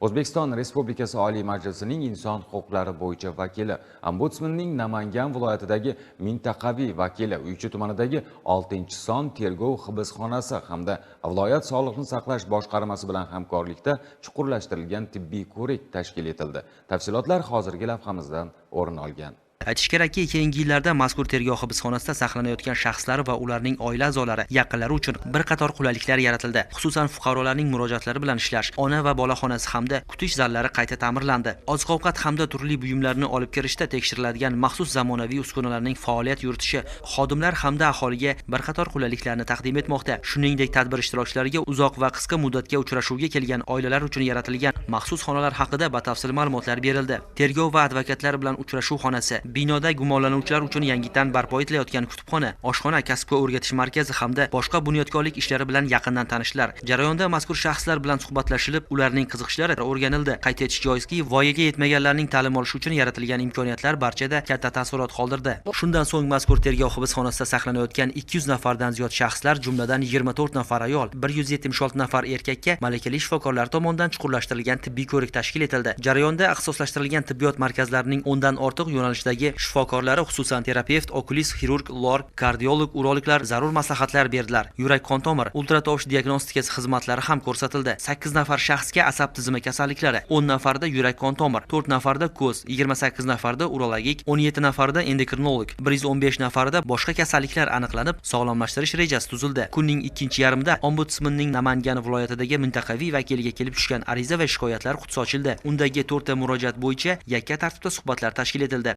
O'zbekiston Respublikasi Oliy Majlisining Inson huquqlari bo'yicha vakili, Ombudsmanning Namangan viloyatidagi mintaqaviy vakili, Uychi tumanidagi 6-son tergov hibsxonasi hamda viloyat sog'liqni saqlash boshqarmasi bilan hamkorlikda chuqurlashtirilgan tibbiy ko'rik tashkil etildi. Tafsilotlar hozirgi lavhamizdan o'rin olgan. Aytish kerakki, keyingi yillarda mazkur tergov hibsxonasida saqlanayotgan shaxslar va ularning oila a'zolari, yaqinlari uchun bir qator qulayliklar yaratildi. Xususan, fuqarolarning murojaatlari bilan ishlash, ona va bola xonasi hamda kutish zallari qayta ta'mirlandi. Oziq-ovqat hamda turli buyumlarni olib kirishda tekshiriladigan maxsus zamonaviy uskunalarning faoliyat yuritishi xodimlar hamda aholiga bir qator qulayliklarni taqdim etmoqda. Shuningdek, tadbir ishtirokchilariga uzoq va qisqa muddatga uchrashuvga kelgan oilalar uchun yaratilgan maxsus xonalar haqida batafsil ma'lumotlar berildi. Tergov va advokatlar bilan uchrashuv xonasi, binoda gumonlanuvchilar uchun yangidan barpo etilayotgan kutubxona, oshxona, kasbga o'rgatish markazi hamda boshqa bunyodkorlik ishlari bilan yaqindan tanishlar. Jarayonda mazkur shaxslar bilan suhbatlashilib, ularning qiziqishlari o'rganildi. Qayd etish joizki, voyaga yetmaganlarning ta'lim olishi uchun yaratilgan imkoniyatlar barchada katta taassurot qoldirdi. Shundan so'ng mazkur tergov hibsxonasida saqlanayotgan 200 nafardan ziyod shaxslar, jumladan 24 nafar ayol, 176 nafar erkakka malakali shifokorlar tomonidan chuqurlashtirilgan tibbiy ko'rik tashkil etildi. Jarayonda ixtisoslashtirilgan tibbiyot markazlarining 10 dan ortiq yo'nalishdagi shifokorlari, xususan terapevt, okulist, xirurg, lor, kardiolog, urologlar zarur maslahatlar berdilar. Yurak-qon tomir, ultratovush diagnostikasi xizmatlari ham ko'rsatildi. 8 nafar shaxsga asab tizimi kasalliklari, 10 nafarda yurak-qon tomir, 4 nafarda ko'z, 28 nafarda urologik, 17 nafarda endokrinolog, 115 nafarda boshqa kasalliklar aniqlanib, sog'lomlashtirish rejasi tuzildi. Kunning ikkinchi yarmida Ombudsmanning Namangan viloyatidagi mintaqaviy vakiliga kelib tushgan ariza va shikoyatlar qutisi ochildi. Undagi 4 ta murojaat bo'yicha yakka tartibda suhbatlar tashkil etildi.